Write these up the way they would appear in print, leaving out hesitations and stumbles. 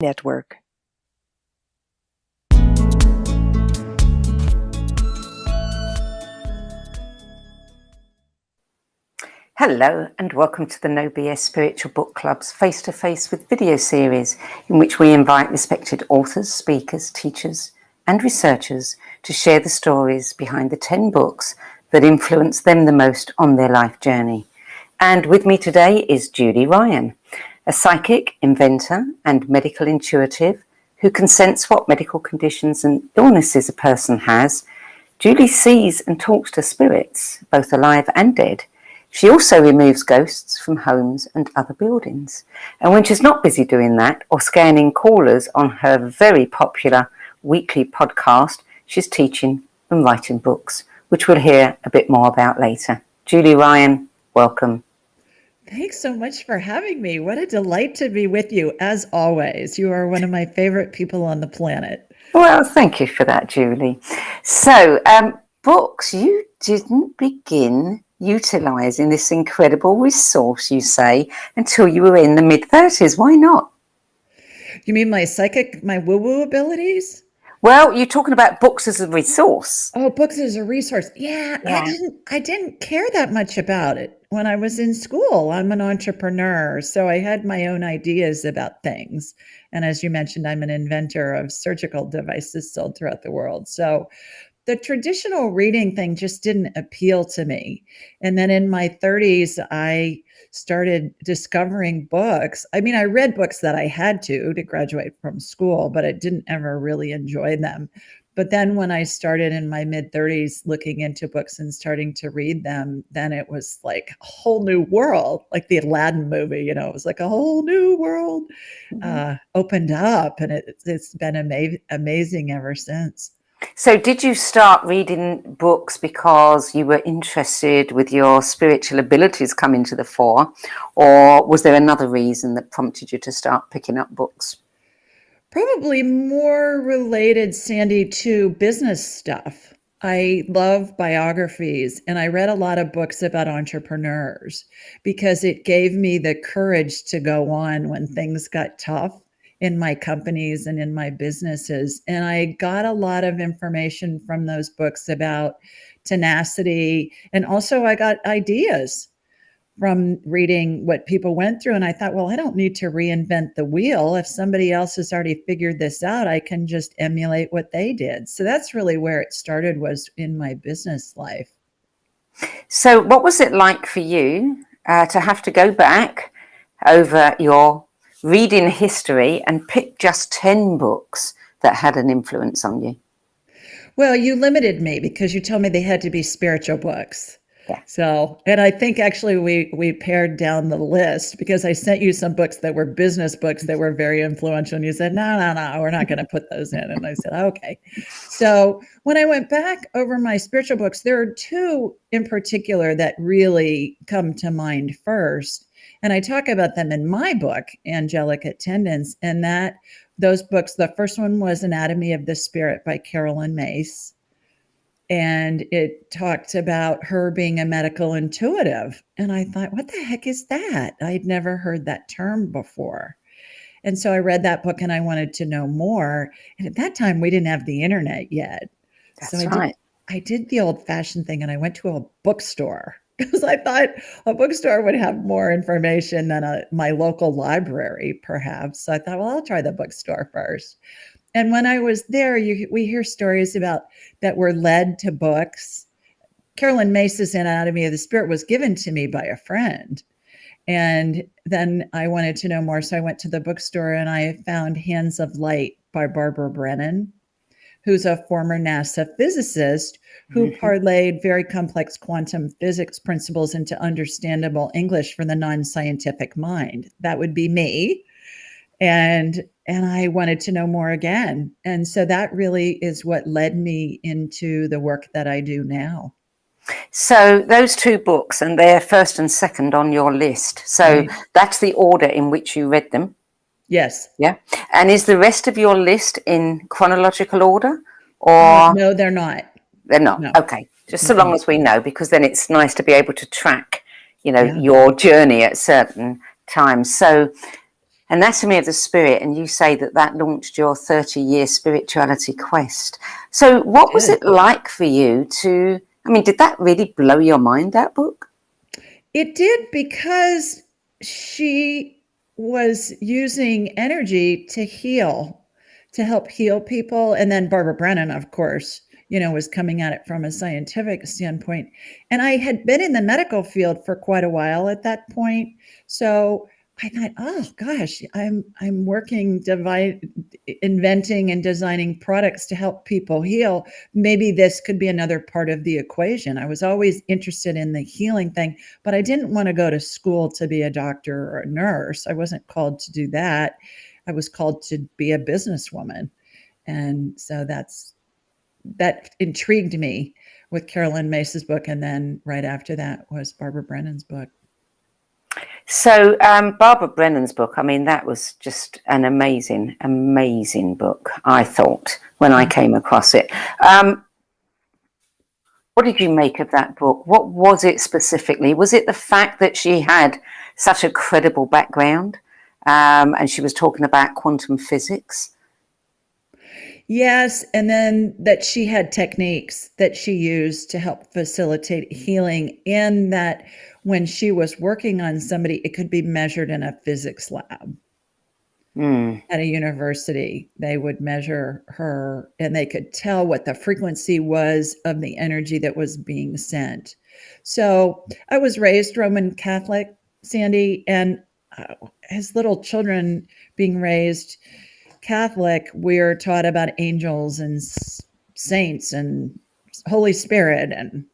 Network. Hello and welcome to the No BS Spiritual Book Club's face-to-face with video series in which we invite respected authors, speakers, teachers and researchers to share the stories behind the 10 books that influenced them the most on their life journey. And with me today is Julie Ryan, a psychic, inventor and medical intuitive who can sense what medical conditions and illnesses a person has. Julie sees and talks to spirits, both alive and dead. She also removes ghosts from homes and other buildings. And when she's not busy doing that or scanning callers on her very popular weekly podcast, she's teaching and writing books, which we'll hear a bit more about later. Julie Ryan, welcome. Thanks so much for having me. What a delight to be with you, as always. You are one of my favorite people on the planet. Well, thank you for that, Julie. So, books, you didn't begin utilising this incredible resource, you say, until you were in the mid-30s. Why not? You mean my woo-woo abilities? Well, you're talking about books as a resource. Oh, books as a resource. Yeah. I didn't care that much about it when I was in school. I'm an entrepreneur, so I had my own ideas about things. And as you mentioned, I'm an inventor of surgical devices sold throughout the world. So the traditional reading thing just didn't appeal to me. And then in my 30s, I started discovering books. I mean, I read books that I had to graduate from school, but I didn't ever really enjoy them. But then when I started in my mid 30s looking into books and starting to read them, then it was like a whole new world, like the Aladdin movie, it was like a whole new world opened up, and it's been amazing ever since. So did you start reading books because you were interested with your spiritual abilities coming to the fore, or was there another reason that prompted you to start picking up books? Probably more related, Sandie, to business stuff. I love biographies, and I read a lot of books about entrepreneurs because it gave me the courage to go on when things got tough in my companies and in my businesses. And I got a lot of information from those books about tenacity. And also I got ideas from reading what people went through. And I thought, well, I don't need to reinvent the wheel. If somebody else has already figured this out, I can just emulate what they did. So that's really where it started, was in my business life. So what was it like for you to have to go back over your reading history and pick just 10 books that had an influence on you? Well, you limited me because you told me they had to be spiritual books. Yeah. So, and I think actually we pared down the list because I sent you some books that were business books that were very influential. And you said, no, we're not going to put those in. And I said, okay. So when I went back over my spiritual books, there are two in particular that really come to mind first. And I talk about them in my book, Angelic Attendants, and those books, the first one was Anatomy of the Spirit by Carolyn Mace. And it talked about her being a medical intuitive. And I thought, what the heck is that? I'd never heard that term before. And so I read that book and I wanted to know more. And at that time, we didn't have the internet yet. That's right. I did the old-fashioned thing and I went to a bookstore because I thought a bookstore would have more information than my local library, perhaps. So I thought, well, I'll try the bookstore first. And when I was there, we hear stories about that were led to books. Carolyn Mace's Anatomy of the Spirit was given to me by a friend. And then I wanted to know more. So I went to the bookstore and I found Hands of Light by Barbara Brennan, who's a former NASA physicist who parlayed very complex quantum physics principles into understandable English for the non-scientific mind. That would be me. And I wanted to know more again. And so that really is what led me into the work that I do now. So those two books, and they're first and second on your list. So That's the order in which you read them. Yes. Yeah. And is the rest of your list in chronological order, or? No, they're not. They're not. No. Okay. Just so long as we know, because then it's nice to be able to track, your journey at certain times. So Anatomy of the Spirit, and you say that that launched your 30-year spirituality quest. So what was it like for you to, I mean, did that really blow your mind, that book? It did, because she was using energy to heal, to help heal people. And then Barbara Brennan, of course, was coming at it from a scientific standpoint. And I had been in the medical field for quite a while at that point. So I thought, oh gosh, I'm working, inventing and designing products to help people heal. Maybe this could be another part of the equation. I was always interested in the healing thing, but I didn't want to go to school to be a doctor or a nurse. I wasn't called to do that. I was called to be a businesswoman. And so that intrigued me with Carolyn Mace's book. And then right after that was Barbara Brennan's book. So Barbara Brennan's book, I mean, that was just an amazing, amazing book, I thought, when I came across it. What did you make of that book? What was it specifically? Was it the fact that she had such a credible background and she was talking about quantum physics? Yes, and then that she had techniques that she used to help facilitate healing, and that when she was working on somebody, it could be measured in a physics lab. At a university. They would measure her and they could tell what the frequency was of the energy that was being sent. So I was raised Roman Catholic, Sandie, and as little children being raised Catholic, we're taught about angels and saints and Holy Spirit and,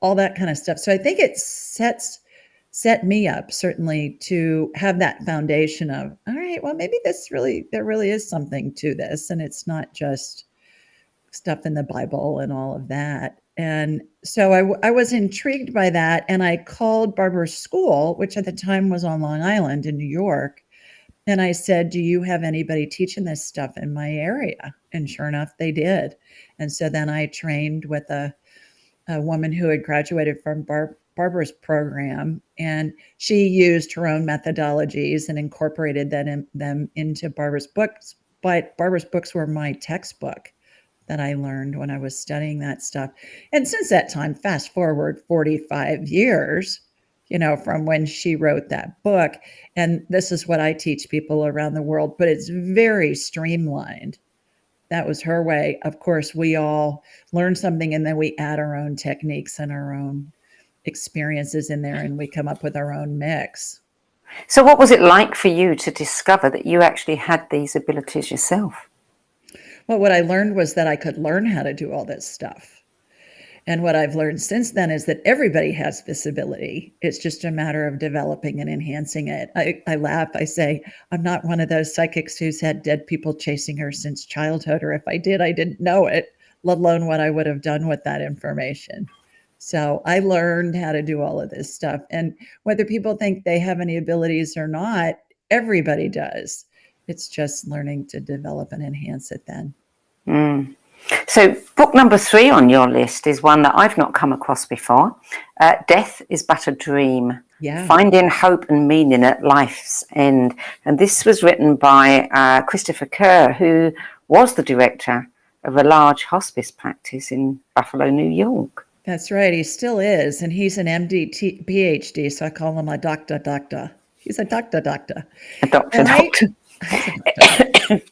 all that kind of stuff. So I think it set me up certainly to have that foundation of, all right, well, maybe there really is something to this. And it's not just stuff in the Bible and all of that. And so I was intrigued by that. And I called Barbara's school, which at the time was on Long Island in New York. And I said, do you have anybody teaching this stuff in my area? And sure enough, they did. And so then I trained with a woman who had graduated from Barbara's program, and she used her own methodologies and incorporated them into Barbara's books. But Barbara's books were my textbook that I learned when I was studying that stuff. And since that time, fast forward 45 years, from when she wrote that book. And this is what I teach people around the world, but it's very streamlined. That was her way. Of course, we all learn something and then we add our own techniques and our own experiences in there, and we come up with our own mix. So what was it like for you to discover that you actually had these abilities yourself? Well, what I learned was that I could learn how to do all this stuff. And what I've learned since then is that everybody has this ability. It's just a matter of developing and enhancing it. I laugh. I say, I'm not one of those psychics who's had dead people chasing her since childhood, or if I did, I didn't know it, let alone what I would have done with that information. So I learned how to do all of this stuff. And whether people think they have any abilities or not, everybody does. It's just learning to develop and enhance it then. So book number 3 on your list is one that I've not come across before. Death is But a Dream. Yeah. Finding Hope and Meaning at Life's End. And this was written by Christopher Kerr, who was the director of a large hospice practice in Buffalo, New York. That's right. He still is. And he's an MD, PhD. So I call him a doctor. He's a doctor. A doctor.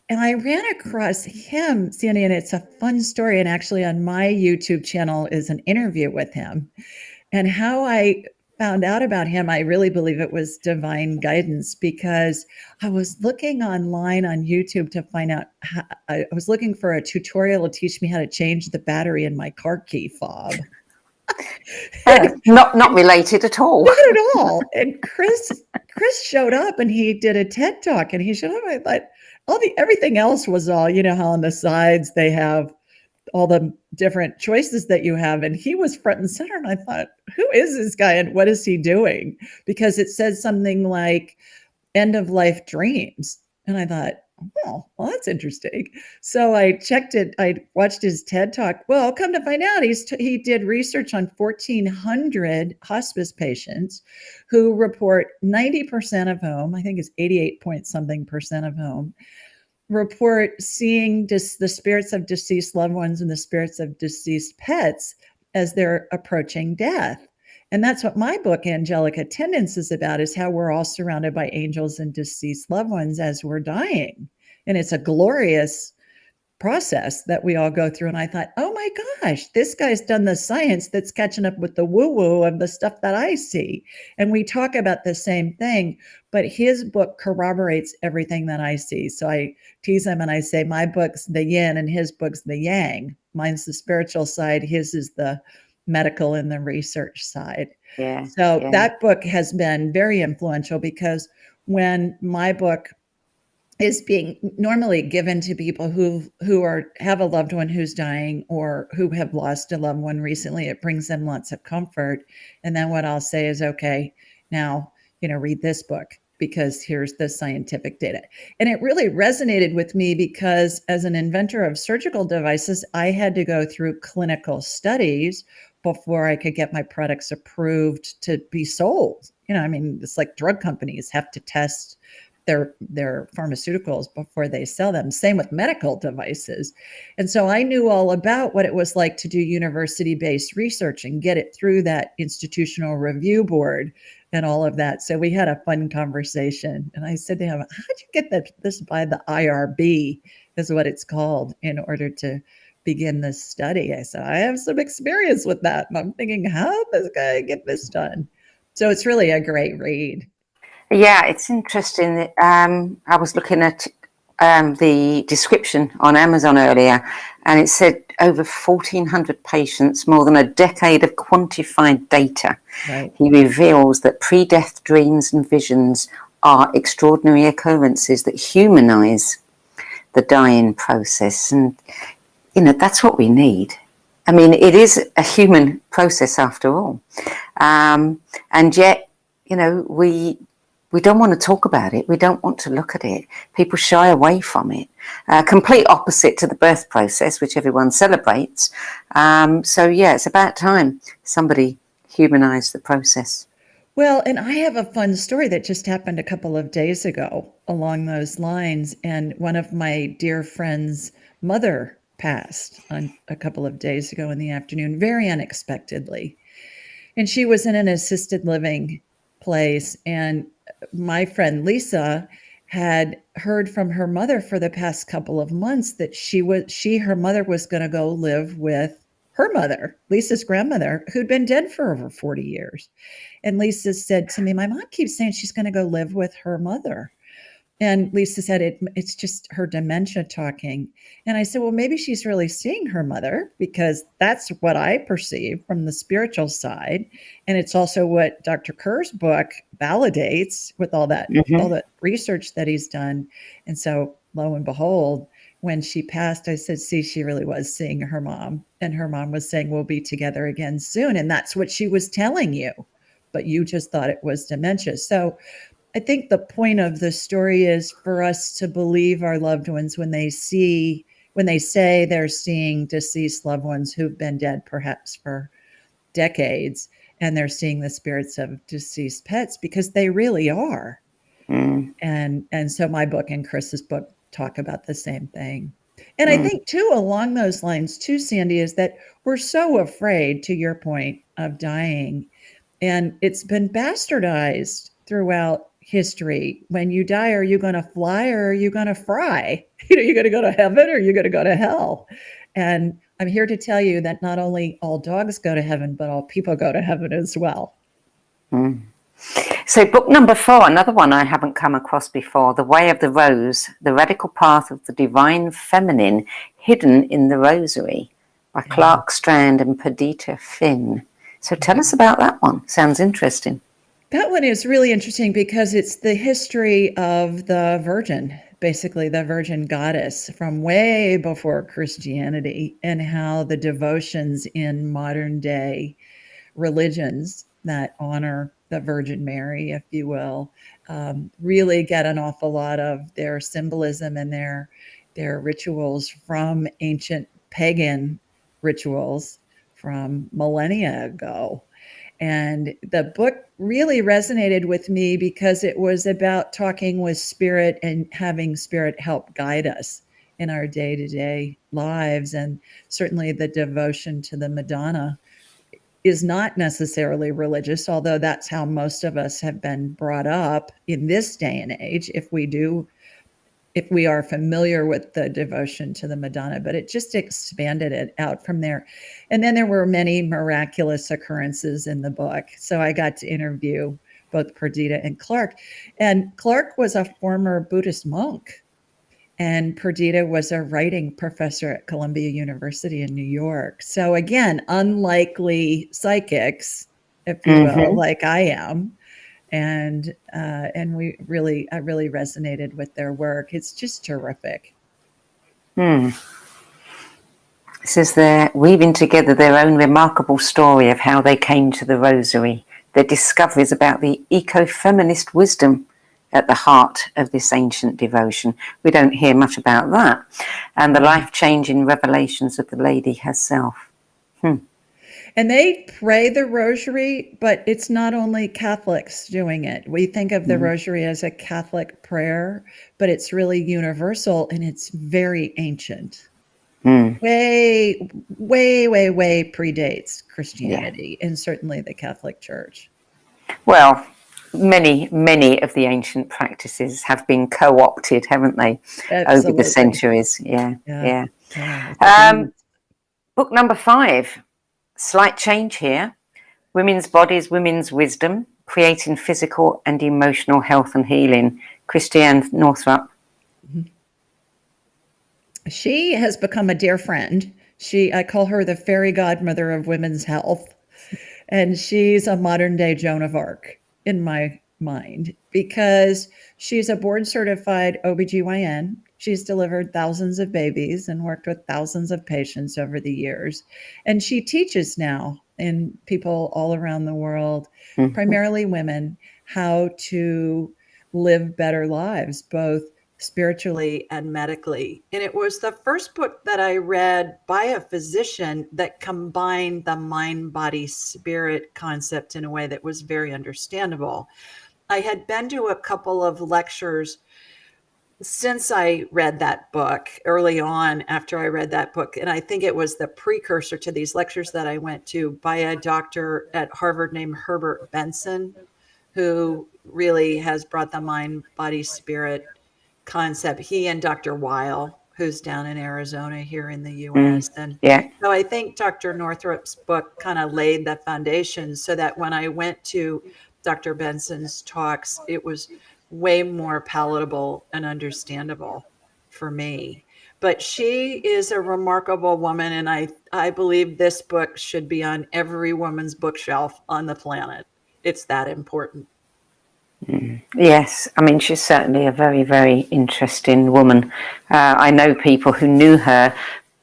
And I ran across him, Sandie, and it's a fun story. And actually on my YouTube channel is an interview with him. And how I found out about him, I really believe it was divine guidance, because I was looking online on YouTube to find out I was looking for a tutorial to teach me how to change the battery in my car key fob. Not related at all. Not at all. And Chris showed up and he did a TED talk, and he showed up. I thought everything else was all, how on the sides they have all the different choices that you have. And he was front and center. And I thought, who is this guy and what is he doing? Because it says something like end of life dreams. And I thought, Oh, well, that's interesting. So I checked it. I watched his TED talk. Well, come to find out, he did research on 1,400 hospice patients who report 90% of whom, I think it's 88 point something percent of whom, report seeing the spirits of deceased loved ones and the spirits of deceased pets as they're approaching death. And that's what my book, Angelic Attendants, is about, is how we're all surrounded by angels and deceased loved ones as we're dying. And it's a glorious process that we all go through. And I thought, oh my gosh, this guy's done the science that's catching up with the woo-woo of the stuff that I see. And we talk about the same thing, but his book corroborates everything that I see. So I tease him and I say, my book's the yin and his book's the yang. Mine's the spiritual side, his is the medical and the research side. Yeah. So Yeah. that book has been very influential, because when my book is being normally given to people who have a loved one who's dying or who have lost a loved one recently, it brings them lots of comfort. And then what I'll say is, okay, now, read this book, because here's the scientific data. And it really resonated with me because as an inventor of surgical devices, I had to go through clinical studies before I could get my products approved to be sold. It's like drug companies have to test their pharmaceuticals before they sell them. Same with medical devices. And so I knew all about what it was like to do university-based research and get it through that institutional review board and all of that. So we had a fun conversation. And I said to him, how'd you get this by the IRB, is what it's called, in order to begin this study? I said, I have some experience with that. And I'm thinking, how did this guy get this done? So it's really a great read. Yeah, it's interesting that I was looking at the description on Amazon earlier, and it said over 1,400 patients, more than a decade of quantified data. Right. He reveals that pre-death dreams and visions are extraordinary occurrences that humanize the dying process. And, that's what we need. I mean, it is a human process after all. And yet, we don't want to talk about it. We don't want to look at it. People shy away from it. Complete opposite to the birth process, which everyone celebrates. So, yeah, it's about time somebody humanized the process. Well, and I have a fun story that just happened a couple of days ago along those lines. And one of my dear friends' mother passed on a couple of days ago in the afternoon, very unexpectedly. And she was in an assisted living place. And my friend Lisa had heard from her mother for the past couple of months that her mother was going to go live with her mother, Lisa's grandmother, who'd been dead for over 40 years. And Lisa said to me, my mom keeps saying she's going to go live with her mother. And Lisa said, it's just her dementia talking. And I said, well, maybe she's really seeing her mother, because that's what I perceive from the spiritual side. And it's also what Dr. Kerr's book validates with all that research that he's done. And so lo and behold, when she passed, I said, see, she really was seeing her mom. And her mom was saying, we'll be together again soon. And that's what she was telling you. But you just thought it was dementia. So I think the point of the story is for us to believe our loved ones when they say they're seeing deceased loved ones who've been dead perhaps for decades, and they're seeing the spirits of deceased pets, because they really are. And so my book and Chris's book talk about the same thing. And I think too, along those lines too, Sandie, is that we're so afraid, to your point, of dying. And it's been bastardized throughout history. When you die, are you going to fly or are you going to fry? You're going to go to heaven or you're going to go to hell. And I'm here to tell you that not only all dogs go to heaven, but all people go to heaven as well. So book number 4, another one I haven't come across before, The Way of the Rose, The Radical Path of the Divine Feminine, Hidden in the Rosary, by Clark Strand and Perdita Finn. So tell us about that one. Sounds interesting. That one is really interesting because it's the history of the Virgin, basically the Virgin Goddess from way before Christianity, and how the devotions in modern day religions that honor the Virgin Mary, if you will, really get an awful lot of their symbolism and their rituals from ancient pagan rituals from millennia ago. And the book really resonated with me because it was about talking with spirit and having spirit help guide us in our day-to-day lives. And certainly the devotion to the Madonna is not necessarily religious, although that's how most of us have been brought up in this day and age, if we are familiar with the devotion to the Madonna, but it just expanded it out from there. And then there were many miraculous occurrences in the book. So I got to interview both Perdita and Clark. And Clark was a former Buddhist monk, and Perdita was a writing professor at Columbia University in New York. So again, unlikely psychics, if you will, like I am. And I really resonated with their work. It's just terrific. It says they're weaving together their own remarkable story of how they came to the rosary, their discoveries about the ecofeminist wisdom at the heart of this ancient devotion. We don't hear much about that. And the life-changing revelations of the Lady herself. And they pray the rosary, but it's not only Catholics doing it. We think of the rosary as a Catholic prayer, but it's really universal and it's very ancient. Way predates Christianity and certainly the Catholic Church. Well, many of the ancient practices have been co-opted, haven't they, over the centuries? Yeah. Book number 5. Slight change here. Women's Bodies, Women's Wisdom, Creating Physical and Emotional Health and Healing. Christiane Northrup. She has become a dear friend. I call her the fairy godmother of women's health. And she's a modern day Joan of Arc in my mind because she's a board certified OBGYN. She's delivered thousands of babies and worked with thousands of patients over the years. And she teaches now in people all around the world, primarily women, how to live better lives, both spiritually and medically. And it was the first book that I read by a physician that combined the mind, body, spirit concept in a way that was very understandable. I had been to a couple of lectures since I read that book early on after I read that book. And I think it was the precursor to these lectures that I went to by a doctor at Harvard named Herbert Benson, who really has brought the mind, body, spirit concept. He and Dr. Weil, who's down in Arizona here in the US. So I think Dr. Northrup's book kind of laid the foundation so that when I went to Dr. Benson's talks, it was way more palatable and understandable for me. But she is a remarkable woman, and I believe this book should be on every woman's bookshelf on the planet. It's that important. Yes, I mean, she's certainly a very, very interesting woman. I know people who knew her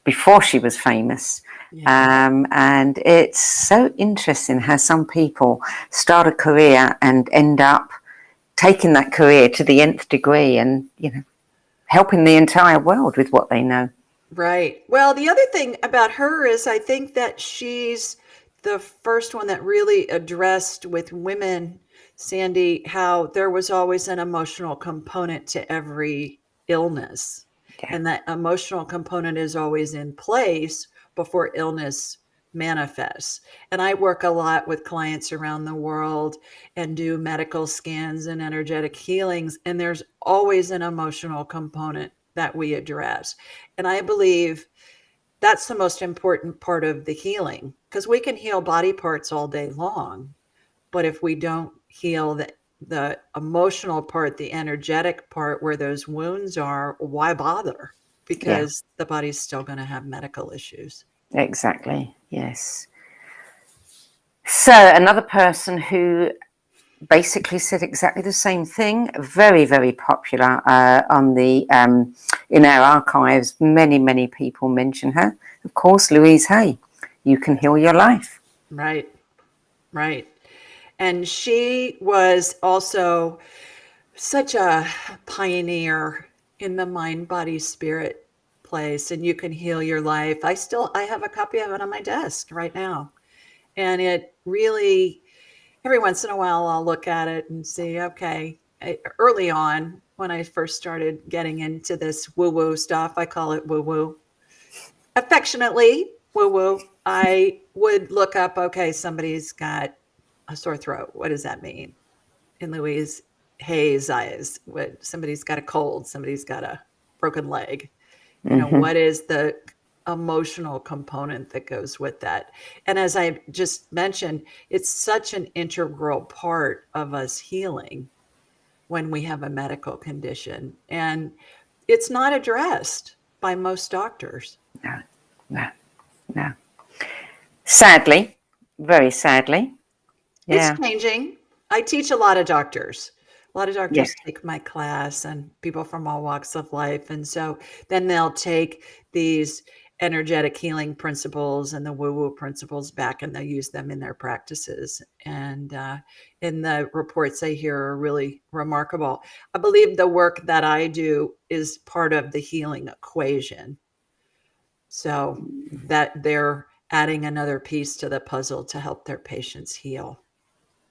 before she was famous. And it's so interesting how some people start a career and end up taking that career to the nth degree and, helping the entire world with what they know. Right. Well, the other thing about her is I think that she's the first one that really addressed with women, Sandie, how there was always an emotional component to every illness. And that emotional component is always in place before illness manifests. And I work a lot with clients around the world and do medical scans and energetic healings. And there's always an emotional component that we address. And I believe that's the most important part of the healing, because we can heal body parts all day long. But if we don't heal the emotional part, the energetic part where those wounds are, why bother? Because the body's still going to have medical issues. Exactly. Yes. So another person who basically said exactly the same thing, very, very popular on the in our archives. Many people mention her. Of course, Louise Hay. You can heal your life. Right. And she was also such a pioneer in the mind, body, spirit place. And you can heal your life. I have a copy of it on my desk right now. And it really, every once in a while, I'll look at it and see, okay, early on, when I first started getting into this woo woo stuff, I call it woo woo affectionately woo woo. I would look up, okay, somebody's got a sore throat. What does that mean? In Louise Hayes' eyes, what somebody's got a cold, somebody's got a broken leg. Hmm. What is the emotional component that goes with that? And as I just mentioned, it's such an integral part of us healing when we have a medical condition. And it's not addressed by most doctors. No, no, no. Sadly, very sadly. It's Yeah. changing. I teach a lot of doctors. A lot of Yes. doctors take my class and people from all walks of life. And so then they'll take these energetic healing principles and the woo woo principles back and they'll use them in their practices. And in the reports I hear are really remarkable. I believe the work that I do is part of the healing equation. So that they're adding another piece to the puzzle to help their patients heal.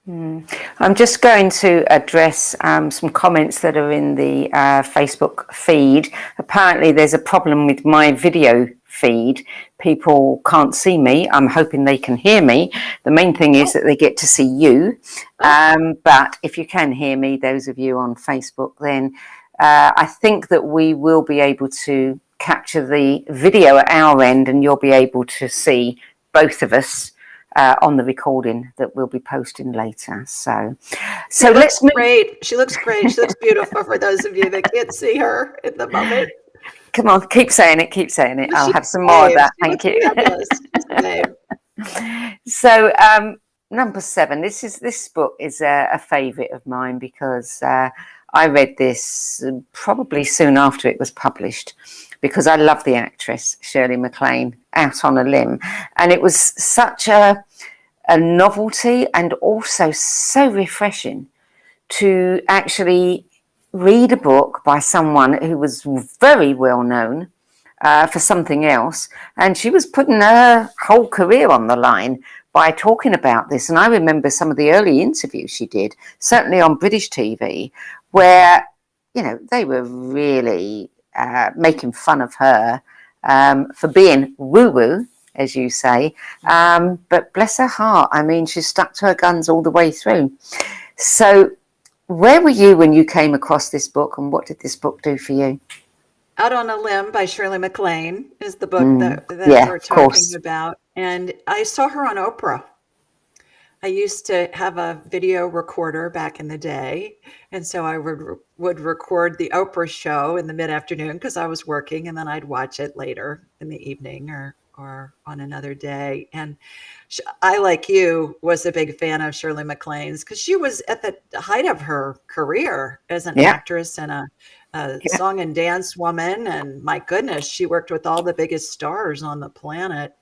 I'm just going to address some comments that are in the Facebook feed. Apparently, there's a problem with my video feed. People can't see me. I'm hoping they can hear me. The main thing is that they get to see you. But if you can hear me, those of you on Facebook, then I think that we will be able to capture the video at our end and you'll be able to see both of us on the recording that we'll be posting later. So let's move. Great. She looks great. She looks beautiful for those of you that can't see her at the moment. Come on, keep saying it, keep saying it. I'll She's have some more of that. she Thank looks you. fabulous. She's So number 7, this book is a favourite of mine because I read this probably soon after it was published because I love the actress Shirley MacLaine, Out on a Limb, and it was such a novelty and also so refreshing to actually read a book by someone who was very well known for something else, and she was putting her whole career on the line by talking about this. And I remember some of the early interviews she did, certainly on British TV, where they were really making fun of her for being woo-woo, as you say, but bless her heart, I mean, she stuck to her guns all the way through. So where were you when you came across this book, and what did this book do for you? Out on a Limb by Shirley MacLaine is the book that Yeah, we're of talking course. about. And I saw her on Oprah. I used to have a video recorder back in the day. And so I would record the Oprah show in the mid-afternoon because I was working, and then I'd watch it later in the evening or on another day. And I, like you, was a big fan of Shirley MacLaine's because she was at the height of her career as an Yeah, actress and a yeah. song and dance woman. And my goodness, she worked with all the biggest stars on the planet.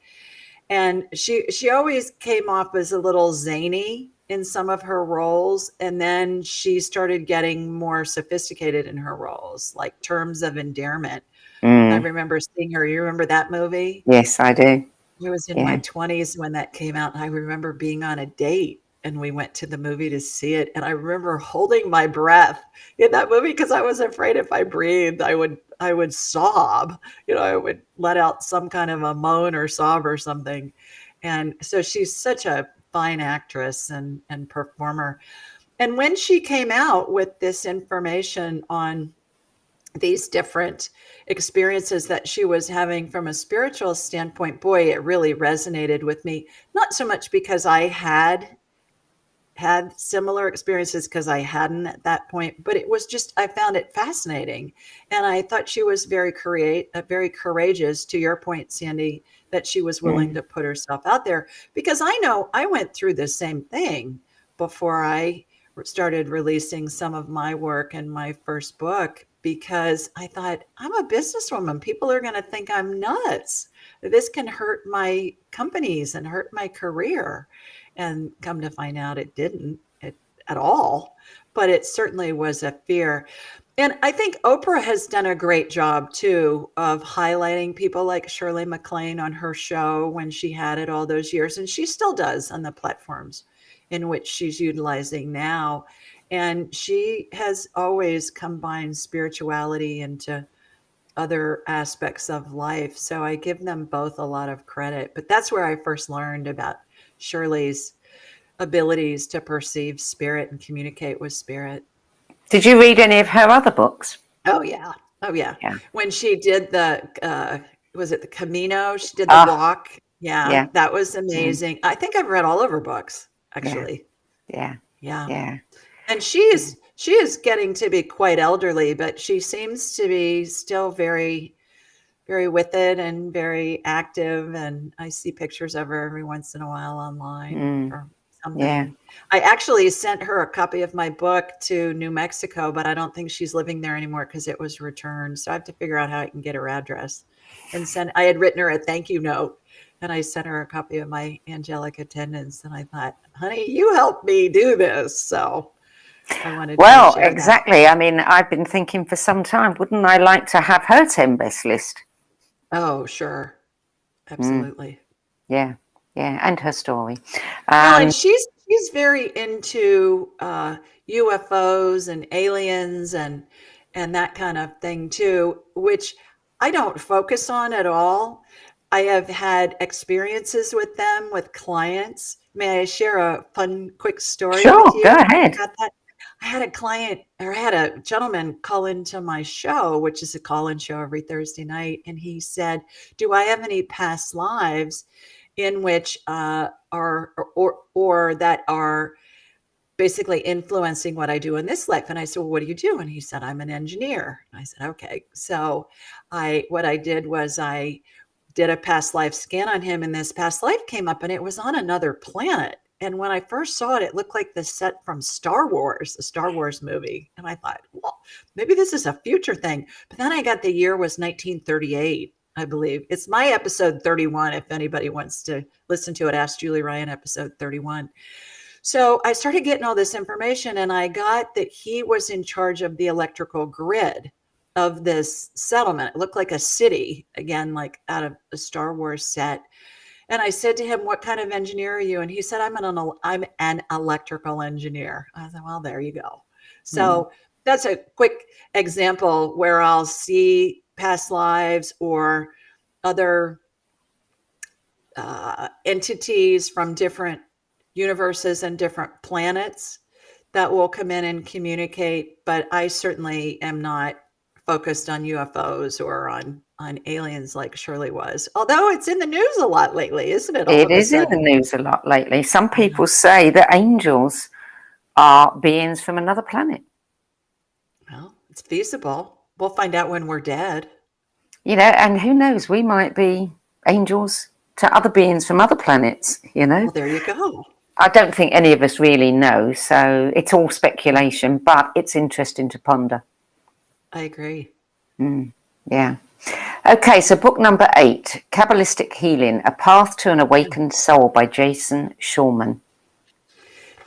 And she always came off as a little zany in some of her roles. And then she started getting more sophisticated in her roles, like Terms of Endearment. I remember seeing her. You remember that movie? Yes, I do. I was in my Yeah. 20s when that came out, and I remember being on a date and we went to the movie to see it. And I remember holding my breath in that movie because I was afraid if I breathed, I would sob. I would let out some kind of a moan or sob or something. And so she's such a fine actress and performer. And when she came out with this information on these different experiences that she was having from a spiritual standpoint, boy, it really resonated with me. Not so much because I had similar experiences because I hadn't at that point, but it was just, I found it fascinating. And I thought she was very courageous, to your point, Sandie, that she was willing Mm. to put herself out there, because I know I went through the same thing before I started releasing some of my work in my first book, because I thought, I'm a businesswoman. People are going to think I'm nuts. This can hurt my companies and hurt my career. And come to find out it didn't at all, but it certainly was a fear. And I think Oprah has done a great job too of highlighting people like Shirley MacLaine on her show when she had it all those years. And she still does on the platforms in which she's utilizing now. And she has always combined spirituality into other aspects of life. So I give them both a lot of credit. But that's where I first learned about Shirley's abilities to perceive spirit and communicate with spirit. Did you read any of her other books? Oh yeah. Oh yeah. Yeah. When she did was it the Camino? She did the Ah, walk. Yeah, yeah. that was amazing. I think I've read all of her books, Yeah. actually. Yeah. Yeah. Yeah. And she is getting to be quite elderly, but she seems to be still very, very with it and very active. And I see pictures of her every once in a while online Mm, or yeah. something. I actually sent her a copy of my book to New Mexico, but I don't think she's living there anymore because it was returned. So I have to figure out how I can get her address and send. I had written her a thank you note and I sent her a copy of my Angelic Attendants. And I thought, honey, you helped me do this. So I wanted to Well, share that. exactly. I mean, I've been thinking for some time, wouldn't I like to have her 10 best list? Oh, sure. Mm, Absolutely. yeah. Yeah. And her story. Well, and Um, she's very into UFOs and aliens and that kind of thing too, which I don't focus on at all. I have had experiences with them with clients. May I share a fun, quick story with sure. Go you ahead. about that? I had a client or I had a gentleman call into my show, which is a call-in show every Thursday night, and he said, "Do I have any past lives in which are or that are basically influencing what I do in this life?" And I said, "Well, what do you do?" And he said, "I'm an engineer." And I said, "Okay." So what I did was I did a past life scan on him, and this past life came up, and it was on another planet. And when I first saw it, it looked like the set from Star Wars, the Star Wars movie. And I thought, well, maybe this is a future thing. But then I got the year was 1938, I believe. It's my episode 31. If anybody wants to listen to it, Ask Julie Ryan, episode 31. So I started getting all this information, and I got that he was in charge of the electrical grid of this settlement. It looked like a city, again, like out of a Star Wars set. And I said to him, "What kind of engineer are you?" And he said, I'm an electrical engineer." I said, "Well, there you go." Mm, So that's a quick example where I'll see past lives or other entities from different universes and different planets that will come in and communicate. But I certainly am not focused on UFOs or on aliens like Shirley was. Although it's in the news a lot lately, isn't it? All it of a is in the sudden. news a lot lately. Some Yeah. people say that angels are beings from another planet. Well, it's feasible. We'll find out when we're dead. You know, and who knows, we might be angels to other beings from other planets, you know. Well, there you go. I don't think any of us really know, so it's all speculation, but it's interesting to ponder. I agree. Yeah. Okay, so book number 8, Kabbalistic Healing, A Path to an Awakened Soul by Jason Schulman.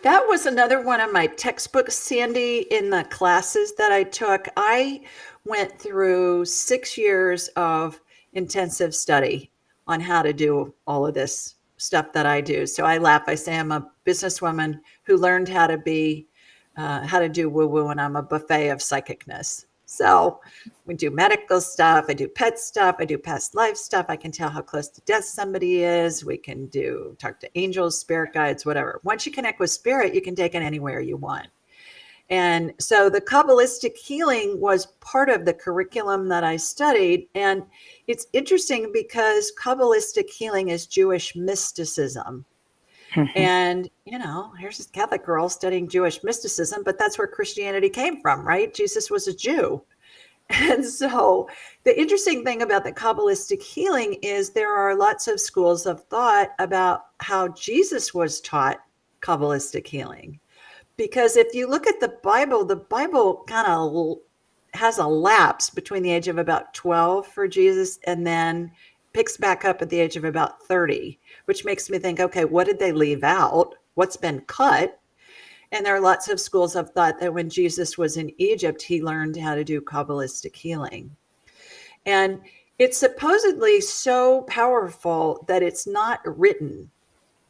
That was another one of my textbooks, Sandie, in the classes that I took. I went through 6 years of intensive study on how to do all of this stuff that I do. So I laugh. I say I'm a businesswoman who learned how to do woo woo, and I'm a buffet of psychicness. So we do medical stuff. I do pet stuff. I do past life stuff. I can tell how close to death somebody is. We can talk to angels, spirit guides, whatever. Once you connect with spirit, you can take it anywhere you want. And so the Kabbalistic healing was part of the curriculum that I studied. And it's interesting because Kabbalistic healing is Jewish mysticism. And, here's this Catholic girl studying Jewish mysticism, but that's where Christianity came from, right? Jesus was a Jew. And so the interesting thing about the Kabbalistic healing is there are lots of schools of thought about how Jesus was taught Kabbalistic healing. Because if you look at the Bible kind of has a lapse between the age of about 12 for Jesus and then picks back up at the age of about 30, which makes me think, okay, what did they leave out? What's been cut? And there are lots of schools of thought that when Jesus was in Egypt, he learned how to do Kabbalistic healing. And it's supposedly so powerful that it's not written.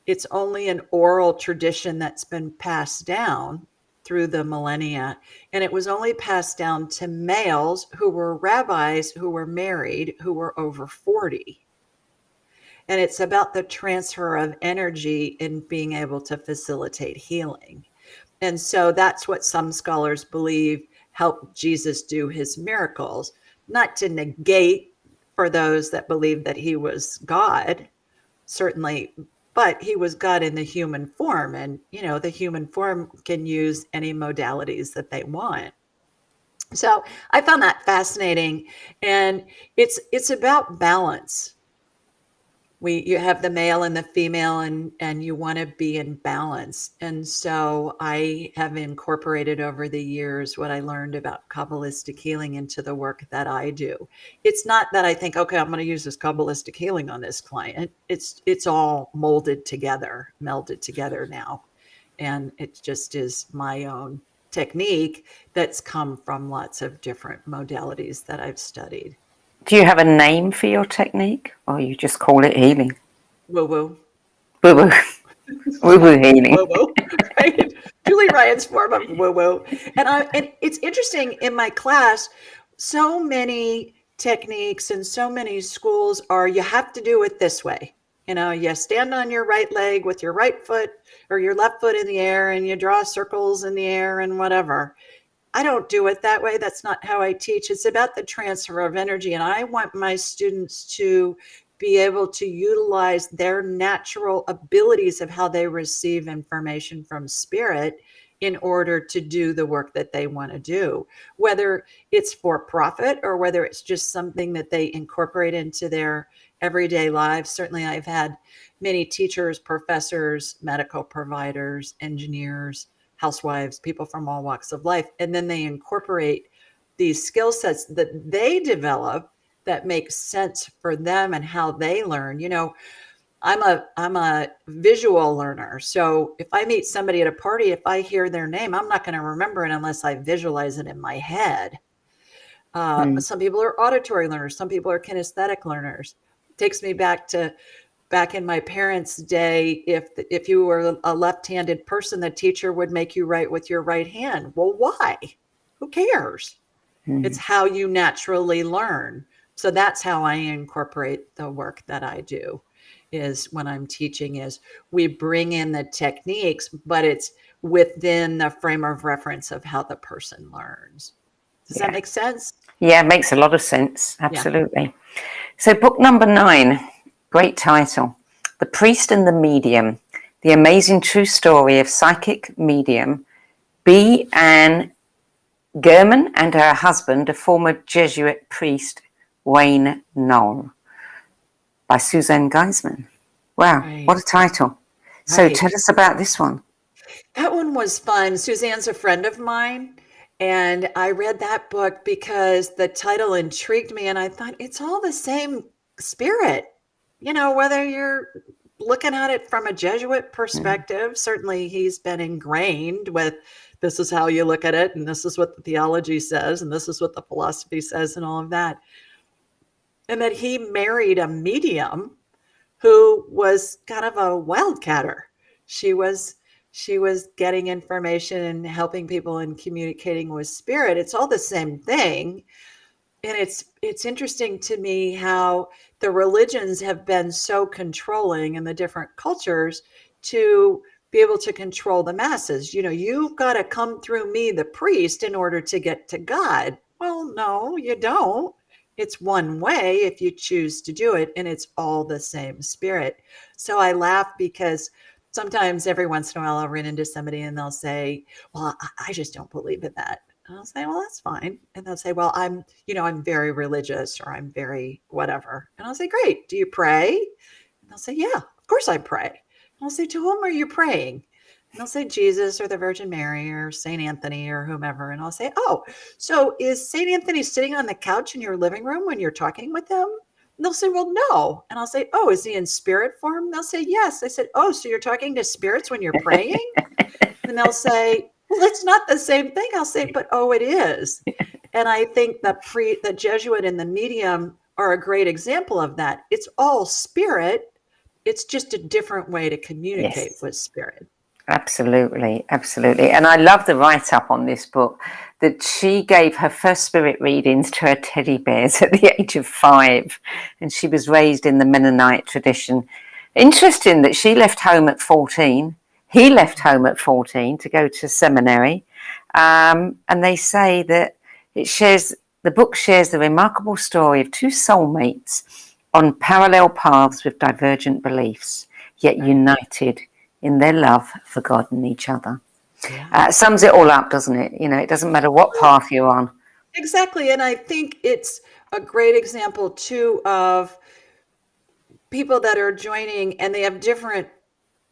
It's only an oral tradition that's been passed down through the millennia. And it was only passed down to males who were rabbis who were married, who were over 40. And it's about the transfer of energy in being able to facilitate healing. And so that's what some scholars believe helped Jesus do his miracles, not to negate for those that believe that he was God, certainly, but he was God in the human form. And, the human form can use any modalities that they want. So I found that fascinating. And it's about balance. You have the male and the female, and you want to be in balance. And so I have incorporated over the years what I learned about Kabbalistic healing into the work that I do. It's not that I think, okay, I'm going to use this Kabbalistic healing on this client. It's all melded together now. And it just is my own technique that's come from lots of different modalities that I've studied. Do you have a name for your technique, or you just call it healing? Woo-woo. Woo-woo. Woo-woo healing. Woo-woo, right? Julie Ryan's form of woo-woo. And it's interesting, in my class, so many techniques and so many schools are, you have to do it this way. You stand on your right leg with your right foot or your left foot in the air, and you draw circles in the air and whatever. I don't do it that way. That's not how I teach. It's about the transfer of energy. And I want my students to be able to utilize their natural abilities of how they receive information from spirit in order to do the work that they want to do, whether it's for profit or whether it's just something that they incorporate into their everyday lives. Certainly, I've had many teachers, professors, medical providers, engineers, housewives, people from all walks of life. And then they incorporate these skill sets that they develop that make sense for them and how they learn. I'm a visual learner. So if I meet somebody at a party, if I hear their name, I'm not going to remember it unless I visualize it in my head. Some people are auditory learners. Some people are kinesthetic learners. It takes me back in my parents' day. If you were a left-handed person, the teacher would make you write with your right hand. Well, why? Who cares? It's how you naturally learn. So that's how I incorporate the work that I do, is when I'm teaching, is we bring in the techniques, but it's within the frame of reference of how the person learns. Does that make sense? Yeah, it makes a lot of sense. Absolutely. Yeah. So book number 9, great title, The Priest and the Medium, The Amazing True Story of Psychic Medium B. Ann German and her husband, a former Jesuit priest, Wayne Knoll, by Suzanne Geisman. Wow, right. What a title. So tell us about this one. That one was fun. Suzanne's a friend of mine, and I read that book because the title intrigued me, and I thought it's all the same spirit. Whether you're looking at it from a Jesuit perspective, certainly he's been ingrained with, this is how you look at it, and this is what the theology says, and this is what the philosophy says, and all of that. And that he married a medium who was kind of a wildcatter. She was getting information and helping people and communicating with spirit. It's all the same thing. And it's interesting to me how the religions have been so controlling in the different cultures to be able to control the masses. You've got to come through me, the priest, in order to get to God. Well, no, you don't. It's one way if you choose to do it, and it's all the same spirit. So I laugh because sometimes every once in a while I'll run into somebody and they'll say, well, I just don't believe in that. And I'll say, well, that's fine. And they'll say, well, I'm very religious, or I'm very whatever. And I'll say, great. Do you pray? And they'll say, yeah, of course I pray. And I'll say, to whom are you praying? And they'll say Jesus or the Virgin Mary or St. Anthony or whomever. And I'll say, oh, so is St. Anthony sitting on the couch in your living room when you're talking with him? And they'll say, well, no. And I'll say, oh, is he in spirit form? They'll say, yes. I said, oh, so you're talking to spirits when you're praying? And they'll say, well, it's not the same thing. I'll say, but oh, it is. And I think the Jesuit and the medium are a great example of that. It's all spirit. It's just a different way to communicate Yes. with spirit. Absolutely, absolutely. And I love the write-up on this book that she gave her first spirit readings to her teddy bears at the age of 5. And she was raised in the Mennonite tradition. Interesting that she left home at 14. He left home at 14 to go to seminary. And they say that the book shares the remarkable story of two soulmates on parallel paths with divergent beliefs, yet united in their love for God and each other. Yeah. Sums it all up, doesn't it? It doesn't matter what path you're on. Exactly. And I think it's a great example, too, of people that are joining and they have different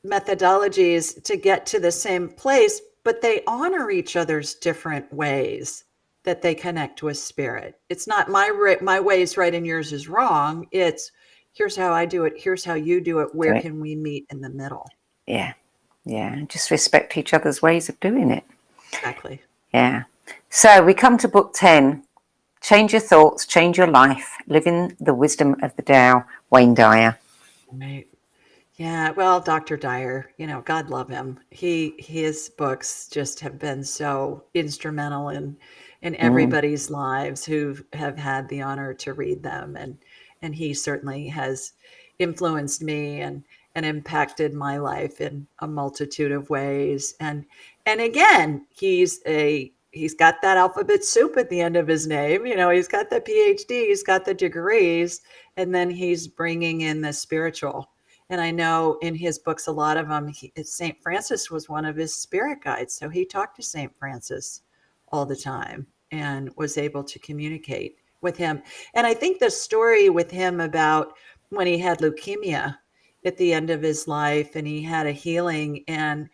methodologies to get to the same place, but they honor each other's different ways that they connect with spirit. It's not my way is right and yours is wrong. It's here's how I do it. Here's how you do it. Where can we meet in the middle? Yeah. Yeah. Just respect each other's ways of doing it. Exactly. Yeah. So we come to book 10. Change your thoughts, change your life, living the wisdom of the Tao, Wayne Dyer. Right. Yeah, well, Dr. Dyer, God love him. His books just have been so instrumental in everybody's lives who have had the honor to read them, and he certainly has influenced me and impacted my life in a multitude of ways. And again, he's got that alphabet soup at the end of his name. He's got the PhD, he's got the degrees, and then he's bringing in the spiritual. And I know in his books, a lot of them, St. Francis was one of his spirit guides. So he talked to St. Francis all the time and was able to communicate with him. And I think the story with him about when he had leukemia at the end of his life and he had a healing, and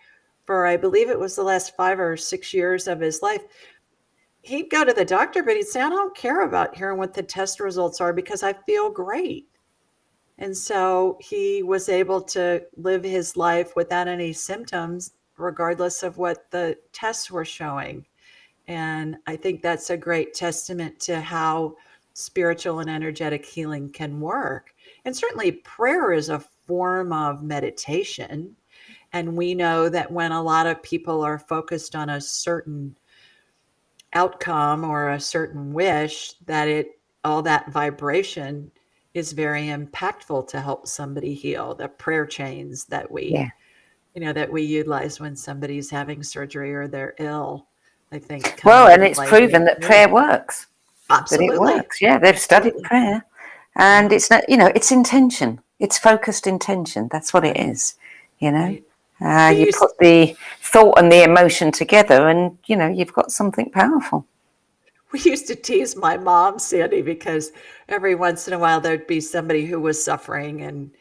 for, I believe it was the last 5 or 6 years of his life, he'd go to the doctor, but he'd say, I don't care about hearing what the test results are because I feel great. And so he was able to live his life without any symptoms, regardless of what the tests were showing. And I think that's a great testament to how spiritual and energetic healing can work. And certainly, prayer is a form of meditation. And we know that when a lot of people are focused on a certain outcome or a certain wish, that all that vibration is very impactful to help somebody heal. The prayer chains that Yeah. we utilize when somebody's having surgery or they're ill, I think come Well, and into it's play proven very that clearly. prayer works. That it Absolutely. works. Yeah, they've studied Absolutely. prayer. And Yeah. it's not, it's intention. It's focused intention. That's what it Right. is. Right. We You used put the thought and the emotion together and, you've got something powerful. we used to tease my mom, Sandie, because every once in a while there'd be somebody who was suffering and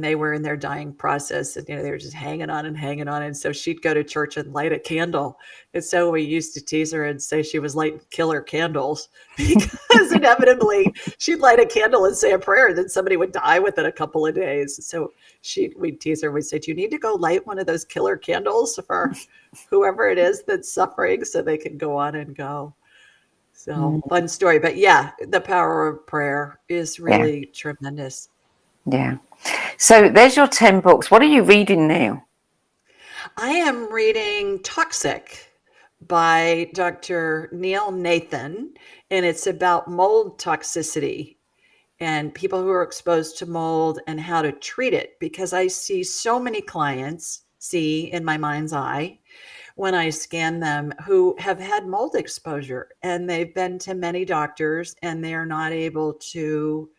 they were in their dying process and they were just hanging on and hanging on. And so she'd go to church and light a candle. And so we used to tease her and say she was lighting killer candles because inevitably she'd light a candle and say a prayer, and then somebody would die within a couple of days. So we'd tease her, we'd say, do you need to go light one of those killer candles for whoever it is that's suffering so they can go on and go? So fun story. But yeah, the power of prayer is Yeah. really tremendous. Yeah. So there's your 10 books. What are you reading now? I am reading Toxic by Dr. Neil Nathan, and it's about mold toxicity and people who are exposed to mold and how to treat it. Because I see so many clients, see in my mind's eye, when I scan them, who have had mold exposure and they've been to many doctors and they are not able to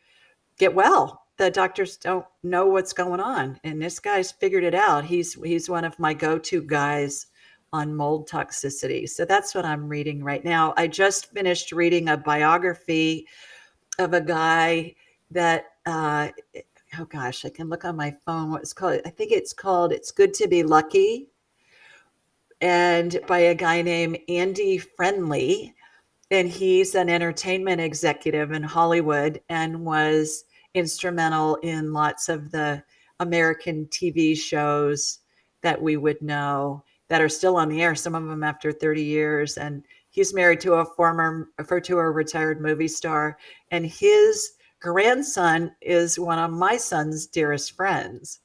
get well. The doctors don't know what's going on, and this guy's figured it out. He's one of my go-to guys on mold toxicity. So that's what I'm reading right now. I just finished reading a biography of a guy that oh gosh, I can look on my phone what it's called. I think it's called It's Good to Be Lucky, and by a guy named Andy Friendly. And he's an entertainment executive in Hollywood and was instrumental in lots of the American TV shows that we would know that are still on the air, some of them after 30 years. And he's married to a retired movie star, and his grandson is one of my son's dearest friends.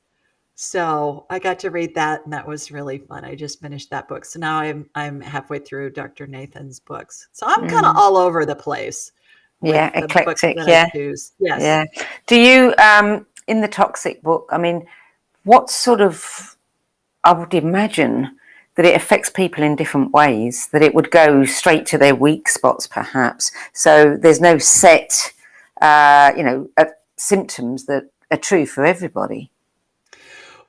So I got to read that, and that was really fun. I just finished that book. So now I'm halfway through Dr. Nathan's books. So I'm kind of all over the place with Yeah, the books eclectic. that I Yeah, choose. Yes. yeah. Do you, in the toxic book, I mean, what sort of, I would imagine that it affects people in different ways, that it would go straight to their weak spots, perhaps. So there's no set, symptoms that are true for everybody.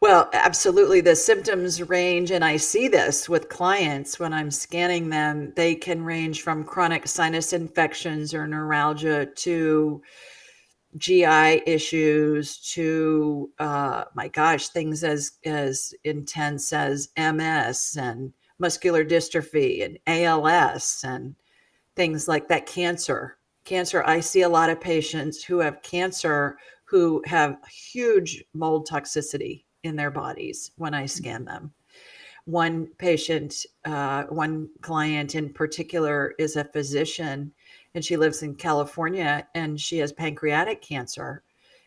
Well, absolutely. The symptoms range, and I see this with clients when I'm scanning them. They can range from chronic sinus infections or neuralgia to GI issues to, my gosh, things as intense as MS and muscular dystrophy and ALS and things like that. Cancer. I see a lot of patients who have cancer who have huge mold toxicity in their bodies when I scan them. One one client in particular is a physician, and she lives in California, and she has pancreatic cancer.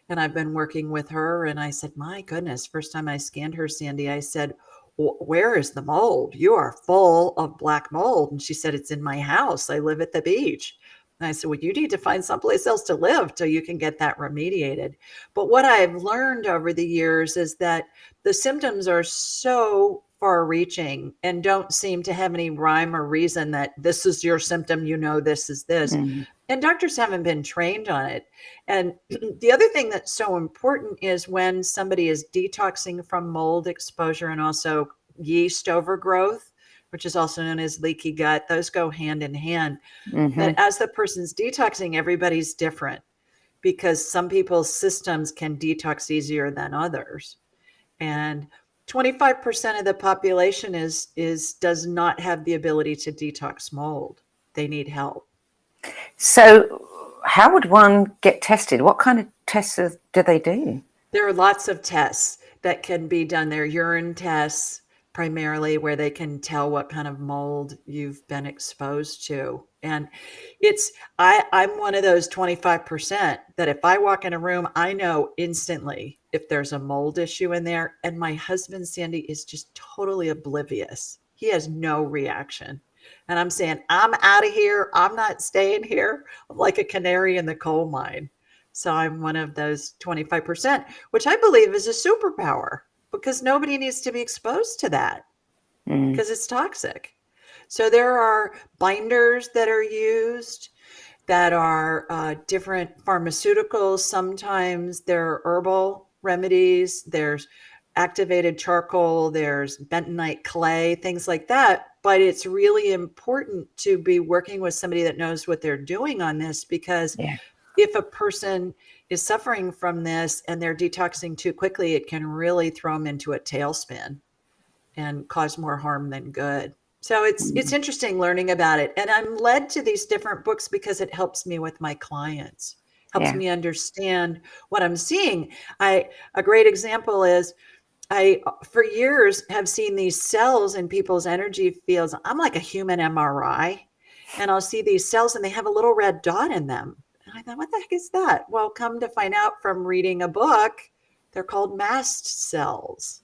And I've been working with her, and I said, my goodness, first time I scanned her, Sandie, I said, where is the mold? You are full of black mold. And she said, it's in my house. I live at the beach. And I said, well, you need to find someplace else to live till you can get that remediated. But what I've learned over the years is that the symptoms are so far reaching and don't seem to have any rhyme or reason that this is your symptom, this is this. And doctors haven't been trained on it. And the other thing that's so important is when somebody is detoxing from mold exposure and also yeast overgrowth, which is also known as leaky gut, those go hand in hand. But as the person's detoxing, everybody's different because some people's systems can detox easier than others. And 25% of the population does not have the ability to detox mold. They need help. So how would one get tested? What kind of tests do they do? There are lots of tests that can be done. There are urine tests primarily where they can tell what kind of mold you've been exposed to. And I'm one of those 25% that if I walk in a room, I know instantly if there's a mold issue in there. And my husband, Sandie, is just totally oblivious. He has no reaction. And I'm saying, I'm out of here. I'm not staying here. I'm like a canary in the coal mine. So I'm one of those 25%, which I believe is a superpower because nobody needs to be exposed to that because it's toxic. So there are binders that are used that are different pharmaceuticals. Sometimes there are herbal remedies. There's activated charcoal. There's bentonite clay, things like that. But it's really important to be working with somebody that knows what they're doing on this because if a person is suffering from this and they're detoxing too quickly, it can really throw them into a tailspin and cause more harm than good. So it's interesting learning about it. And I'm led to these different books because it helps me with my clients, helps me understand what I'm seeing. A great example is I, for years, have seen these cells in people's energy fields. I'm like a human MRI, and I'll see these cells and they have a little red dot in them. And I thought, what the heck is that? Well, come to find out from reading a book, they're called mast cells.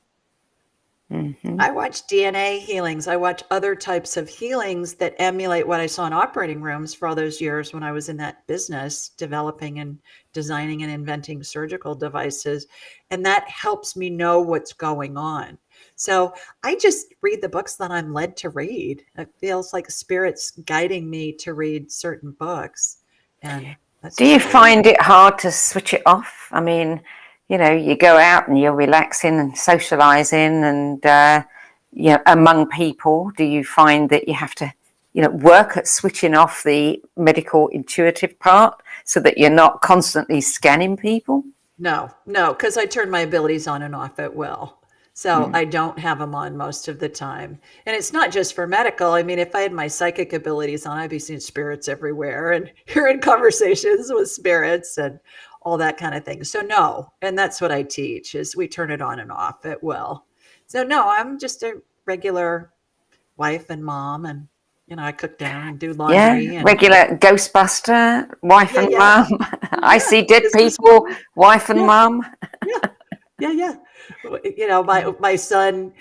I watch DNA healings. I watch other types of healings that emulate what I saw in operating rooms for all those years when I was in that business, developing and designing and inventing surgical devices. And that helps me know what's going on. So I just read the books that I'm led to read. It feels like spirit's guiding me to read certain books. And do you find it hard to switch it off? I mean, you go out and you're relaxing and socializing and, among people. Do you find that you have to, work at switching off the medical intuitive part so that you're not constantly scanning people? No, because I turn my abilities on and off at will. So I don't have them on most of the time. And it's not just for medical. I mean, if I had my psychic abilities on, I'd be seeing spirits everywhere and hearing conversations with spirits and all that kind of thing. So no, and that's what I teach is we turn it on and off at will. So no, I'm just a regular wife and mom, and I cook dinner and do Yeah, laundry and regular Ghostbuster, wife yeah, and yeah, mum. I yeah, see dead people, businesswoman. wife and Yeah, mum. yeah, yeah, yeah. My son,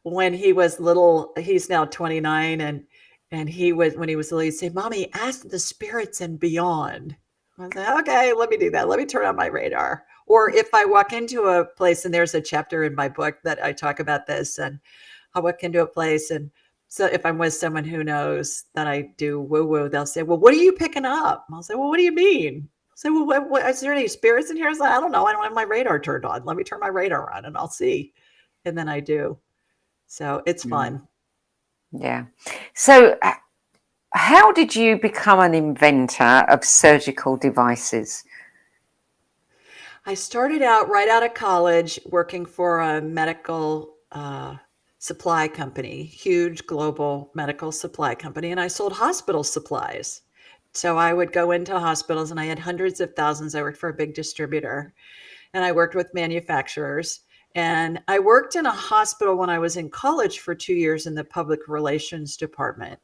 when he was little, he's now 29, and he was when he was little, he'd say, "Mommy, ask the spirits and beyond." I was like, "Okay, let me do that. Let me turn on my radar." Or if I walk into a place, and there's a chapter in my book that I talk about this, and I walk into a place, and so if I'm with someone who knows that I do woo woo, they'll say, "Well, what are you picking up?" I'll say, "Well, what do you mean?" So, well, what is there any spirits in here? I was like, I don't know. I don't have my radar turned on. Let me turn my radar on and I'll see. And then I do. So it's Mm, fun. yeah. So, how did you become an inventor of surgical devices? I started out right out of college working for a medical supply company, huge global medical supply company, and I sold hospital supplies. So I would go into hospitals and I had hundreds of thousands. I worked for a big distributor and I worked with manufacturers. And I worked in a hospital when I was in college for 2 years in the public relations department.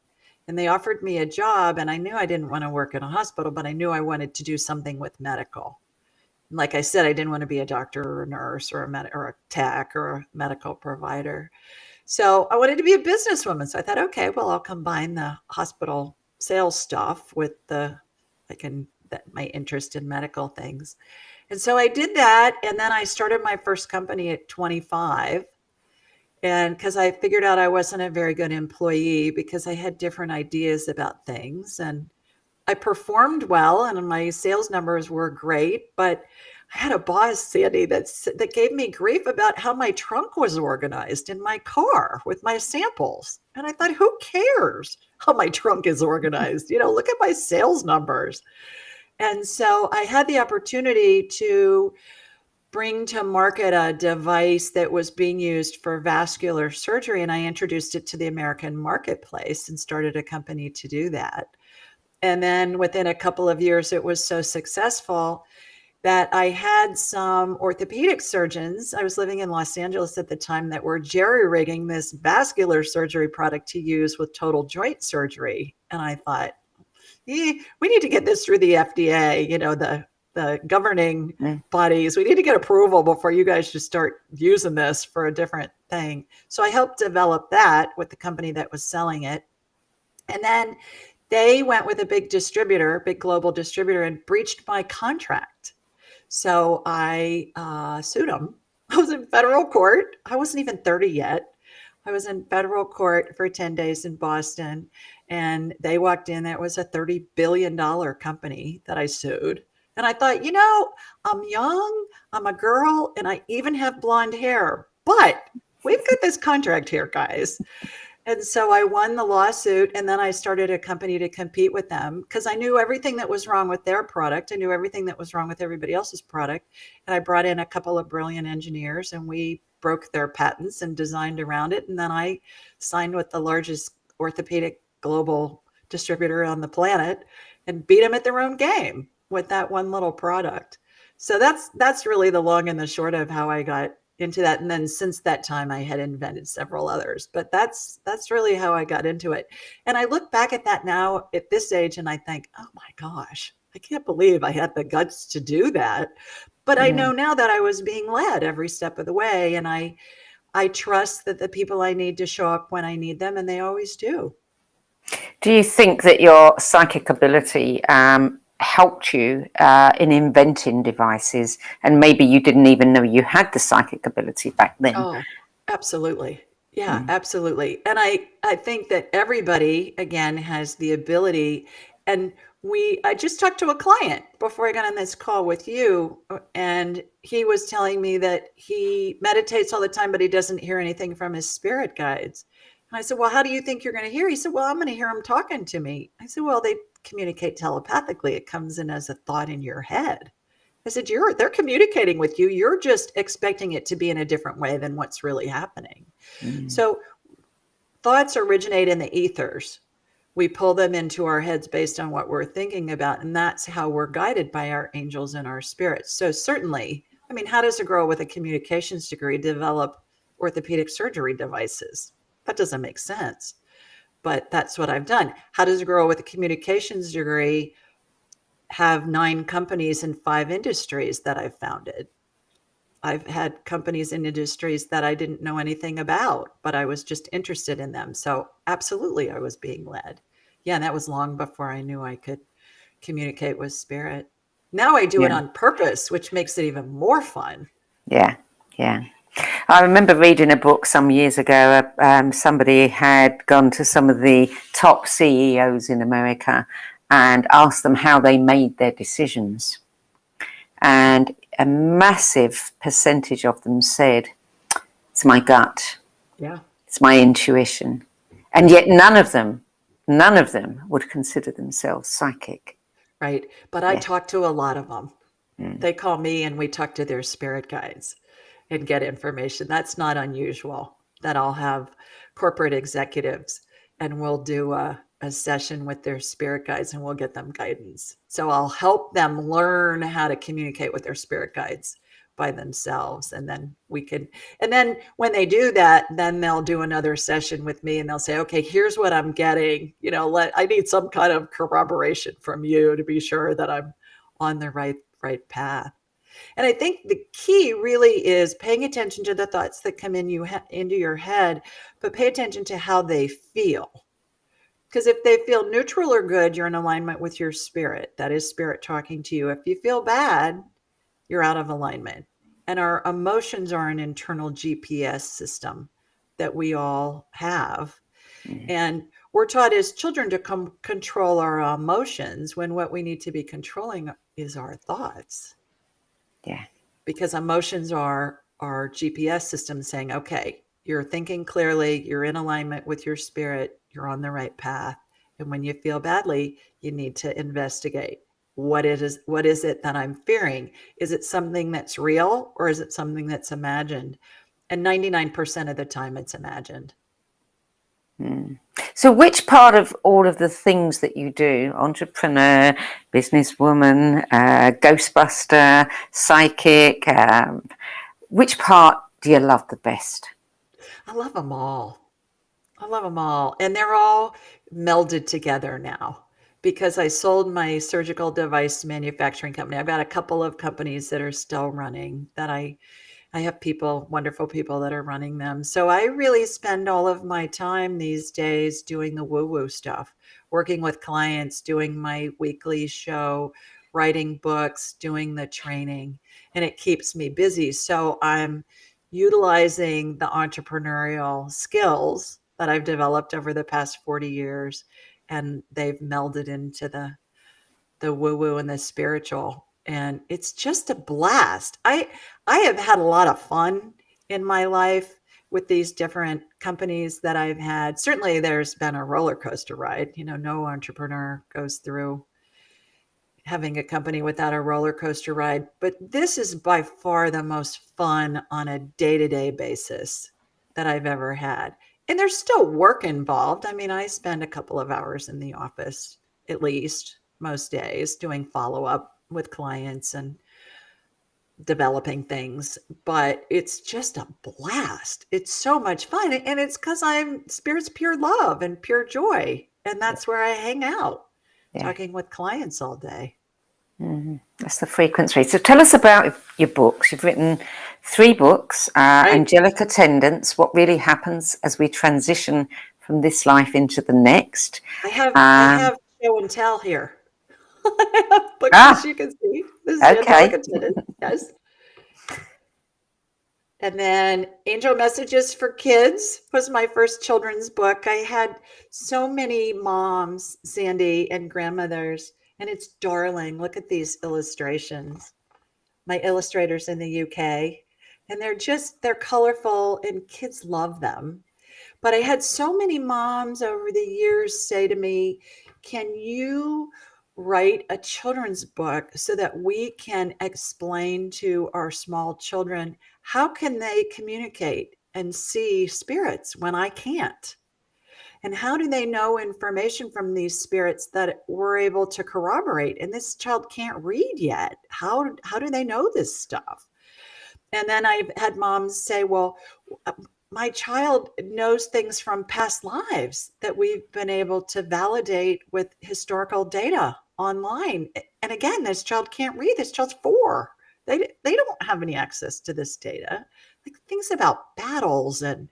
And they offered me a job, and I knew I didn't want to work in a hospital, but I knew I wanted to do something with medical. Like I said, I didn't want to be a doctor or a nurse or a tech or a medical provider. So I wanted to be a businesswoman. So I thought, okay, well, I'll combine the hospital sales stuff with my interest in medical things. And so I did that. And then I started my first company at 25. And because I figured out I wasn't a very good employee because I had different ideas about things. And I performed well and my sales numbers were great, but I had a boss, Sandie, that gave me grief about how my trunk was organized in my car with my samples. And I thought, who cares how my trunk is organized? Look at my sales numbers. And so I had the opportunity to bring to market a device that was being used for vascular surgery, and I introduced it to the American marketplace and started a company to do that. And then within a couple of years, it was so successful that I had some orthopedic surgeons. I was living in Los Angeles at the time that were jerry rigging this vascular surgery product to use with total joint surgery. And I thought, we need to get this through the FDA, the governing Mm. bodies. We need to get approval before you guys just start using this for a different thing. So I helped develop that with the company that was selling it. And then they went with a big global distributor, and breached my contract. So I sued them. I was in federal court. I wasn't even 30 yet. I was in federal court for 10 days in Boston, and they walked in. It was a $30 billion company that I sued. And I thought, I'm young, I'm a girl, and I even have blonde hair, but we've got this contract here, guys. And so I won the lawsuit, and then I started a company to compete with them because I knew everything that was wrong with their product. I knew everything that was wrong with everybody else's product. And I brought in a couple of brilliant engineers, and we broke their patents and designed around it. And then I signed with the largest orthopedic global distributor on the planet and beat them at their own game with that one little product. So that's really the long and the short of how I got into that. And then since that time I had invented several others, but that's really how I got into it. And I look back at that now at this age and I think, oh my gosh, I can't believe I had the guts to do that. But I Yeah. know now that I was being led every step of the way, and I trust that the people I need to show up when I need them, and they always do. Do you think that your psychic ability helped you in inventing devices, and maybe you didn't even know you had the psychic ability back then? Oh, absolutely. Yeah, Mm. absolutely. And I think that everybody again has the ability, and I just talked to a client before I got on this call with you, and he was telling me that he meditates all the time but he doesn't hear anything from his spirit guides. And I said, "Well, how do you think you're going to hear?" He said, "Well, I'm going to hear them talking to me." I said, "Well, they communicate telepathically. It comes in as a thought in your head." I said, they're communicating with you. You're just expecting it to be in a different way than what's really happening. Mm. So thoughts originate in the ethers. We pull them into our heads based on what we're thinking about. And that's how we're guided by our angels and our spirits. So, certainly, I mean, how does a girl with a communications degree develop orthopedic surgery devices? That doesn't make sense. But that's what I've done. How does a girl with a communications degree have 9 companies in 5 industries that I've founded? I've had companies in industries that I didn't know anything about, but I was just interested in them. So, absolutely, I was being led. Yeah, and that was long before I knew I could communicate with spirit. Now I do it Yeah. on purpose, which makes it even more fun. Yeah. Yeah. I remember reading a book some years ago. Somebody had gone to some of the top CEOs in America and asked them how they made their decisions. And a massive percentage of them said, it's my gut, Yeah. it's my intuition. And yet none of them would consider themselves psychic. Right. But I Yeah. talk to a lot of them. Mm. They call me and we talk to their spirit guides and get information. That's not unusual that I'll have corporate executives and we'll do a session with their spirit guides and we'll get them guidance. So I'll help them learn how to communicate with their spirit guides by themselves. And then and then when they do that, then they'll do another session with me and they'll say, okay, here's what I'm getting. I need some kind of corroboration from you to be sure that I'm on the right path. And I think the key really is paying attention to the thoughts that come into your head, but pay attention to how they feel. Because if they feel neutral or good, you're in alignment with your spirit. That is spirit talking to you. If you feel bad, you're out of alignment. And our emotions are an internal GPS system that we all have. Mm. And we're taught as children to control our emotions when what we need to be controlling is our thoughts. Yeah. Because emotions are our GPS system saying, okay, you're thinking clearly, you're in alignment with your spirit, you're on the right path. And when you feel badly, you need to investigate. What is it that I'm fearing? Is it something that's real or is it something that's imagined? And 99% of the time it's imagined. Mm. So which part of all of the things that you do, entrepreneur, businesswoman, ghostbuster, psychic, which part do you love the best? I love them all. I love them all. And they're all melded together now because I sold my surgical device manufacturing company. I've got a couple of companies that are still running that I have wonderful people that are running them. So I really spend all of my time these days doing the woo-woo stuff, working with clients, doing my weekly show, writing books, doing the training, and it keeps me busy. So I'm utilizing the entrepreneurial skills that I've developed over the past 40 years, and they've melded into the woo woo and the spiritual. And it's just a blast. I have had a lot of fun in my life with these different companies that I've had. Certainly there's been a roller coaster ride. No entrepreneur goes through having a company without a roller coaster ride, but this is by far the most fun on a day-to-day basis that I've ever had. And there's still work involved. I mean, I spend a couple of hours in the office at least most days doing follow-up with clients and developing things, but it's just a blast. It's so much fun. And it's because I'm spirit's pure love and pure joy. And that's where I hang out, Yeah. talking with clients all day. Mm-hmm. That's the frequency. So tell us about your books. You've written 3 books, Right. Angelic Attendants, What Really Happens as We Transition from This Life into the Next. I have show and tell here. I have books, as Ah, you can see. This is Angelic okay. Attendant. Yes. And then Angel Messages for Kids was my first children's book. I had so many moms, Sandie, and grandmothers, and it's darling. Look at these illustrations. My illustrators in the UK. And they're colorful and kids love them. But I had so many moms over the years say to me, can you write a children's book so that we can explain to our small children how can they communicate and see spirits when I can't? And how do they know information from these spirits that we're able to corroborate? And this child can't read yet. How do they know this stuff? And then I've had moms say, well, my child knows things from past lives that we've been able to validate with historical data online. And again, this child can't read. This child's 4. They don't have any access to this data. Like things about battles and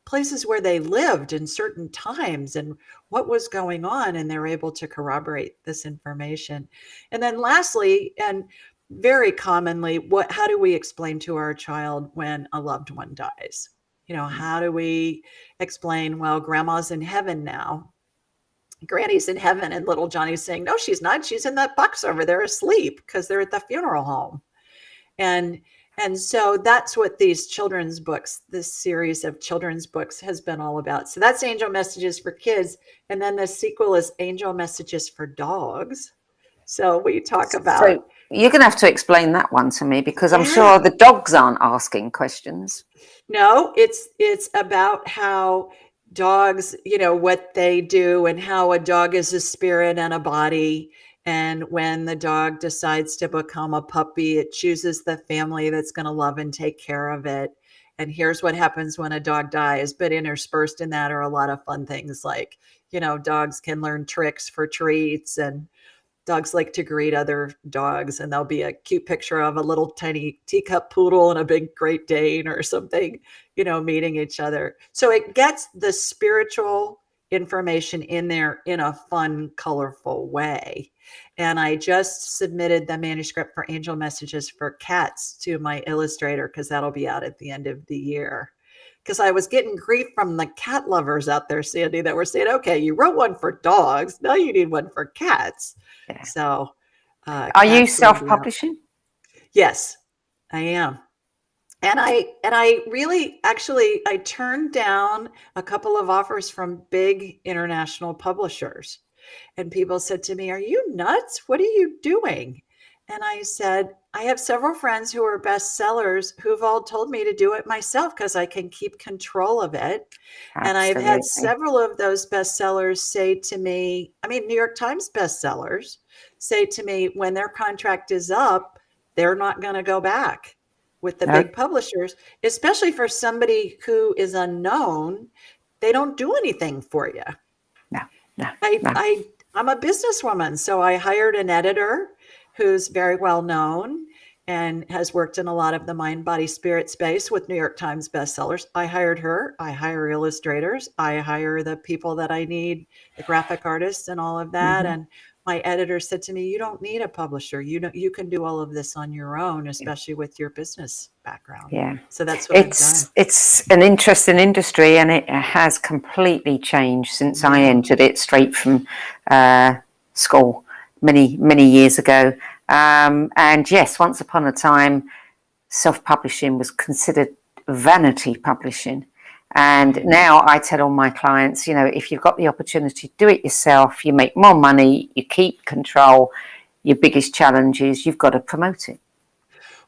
places where they lived in certain times and what was going on, and they're able to corroborate this information. And then lastly, and very commonly, how do we explain to our child when a loved one dies? How do we explain, well, grandma's in heaven now, granny's in heaven, and little Johnny's saying, no, she's not, she's in that box over there asleep, because they're at the funeral home. And so that's what these children's books, this series of children's books, has been all about. So that's Angel Messages for Kids. And then the sequel is Angel Messages for Dogs. So we talk about... So you're going to have to explain that one to me, because I'm sure the dogs aren't asking questions. No, it's about how dogs, what they do, and how a dog is a spirit and a body. And when the dog decides to become a puppy, it chooses the family that's going to love and take care of it. And here's what happens when a dog dies. But interspersed in that are a lot of fun things like, dogs can learn tricks for treats, and dogs like to greet other dogs, and there'll be a cute picture of a little tiny teacup poodle and a big Great Dane or something, meeting each other. So it gets the spiritual information in there in a fun, colorful way. And I just submitted the manuscript for Angel Messages for Cats to my illustrator, because that'll be out at the end of the year. Because I was getting grief from the cat lovers out there, Sandie, that were saying, okay, you wrote one for dogs, now you need one for cats. Yeah. So are you self-publishing? Yes, I am. And I really, actually, I turned down a couple of offers from big international publishers. And people said to me, are you nuts? What are you doing? And I said, I have several friends who are bestsellers who've all told me to do it myself, because I can keep control of it. Absolutely. And I've had several of those bestsellers say to me, New York Times bestsellers say to me, when their contract is up, they're not going to go back with the big publishers, especially for somebody who is unknown. They don't do anything for you. No. I'm a businesswoman, so I hired an editor who's very well known and has worked in a lot of the mind, body, spirit space with New York Times bestsellers. I hired her. I hire illustrators. I hire the people that I need, the graphic artists and all of that. Mm-hmm. And my editor said to me, you don't need a publisher. You can do all of this on your own, especially with your business background. Yeah. So that's what I've done. It's an interesting industry, and it has completely changed since I entered it straight from school many years ago. And yes, once upon a time, self-publishing was considered vanity publishing. And now I tell all my clients, if you've got the opportunity to do it yourself, you make more money, you keep control, your biggest challenge is you've got to promote it.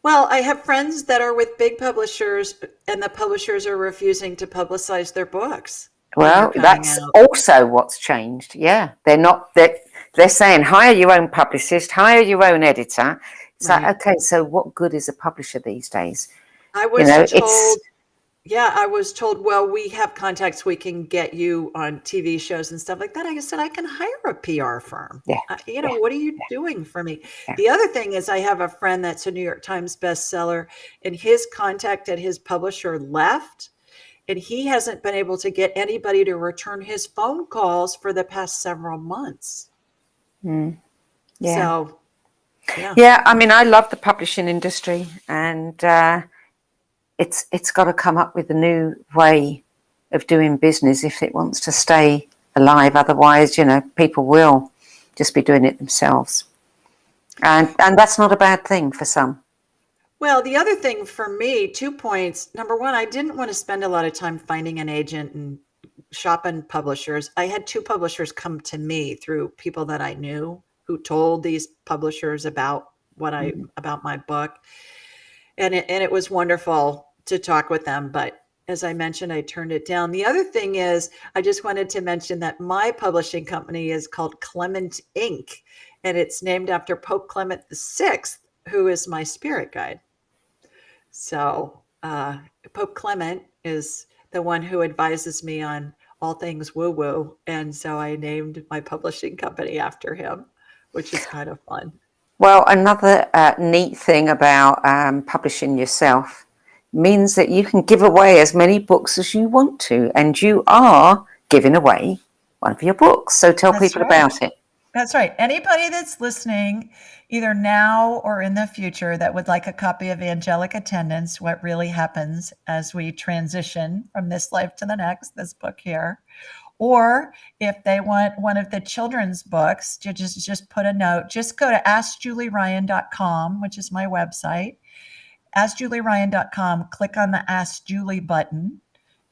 Well, I have friends that are with big publishers, and the publishers are refusing to publicize their books. Well, that's also what's changed. Yeah, they're saying hire your own publicist, hire your own editor. It's like, okay, so what good is a publisher these days? I was told, well, we have contacts, we can get you on TV shows and stuff like that. I said, I can hire a PR firm. What are you doing for me? Yeah. The other thing is, I have a friend that's a New York Times bestseller, and his contact at his publisher left, and he hasn't been able to get anybody to return his phone calls for the past several months. Mm. Yeah. So, yeah. I love the publishing industry, and it's got to come up with a new way of doing business if it wants to stay alive. Otherwise, people will just be doing it themselves. And that's not a bad thing for some. Well, the other thing for me, 2 points. Number one, I didn't want to spend a lot of time finding an agent and shopping publishers. I had 2 publishers come to me through people that I knew who told these publishers about about my book. And it was wonderful to talk with them, but as I mentioned, I turned it down. The other thing is, I just wanted to mention that my publishing company is called Clement Inc., and it's named after Pope Clement VI, who is my spirit guide. So Pope Clement is the one who advises me on all things woo-woo, and so I named my publishing company after him, which is kind of fun. Well, another neat thing about publishing yourself means that you can give away as many books as you want to, and you are giving away one of your books. So tell people about it. That's right. Anybody that's listening, either now or in the future, that would like a copy of Angelic Attendants, What Really Happens as We Transition from This Life to the Next, this book here, or if they want one of the children's books, just put a note. Just go to AskJulieRyan.com, which is my website. AskJulieRyan.com, click on the Ask Julie button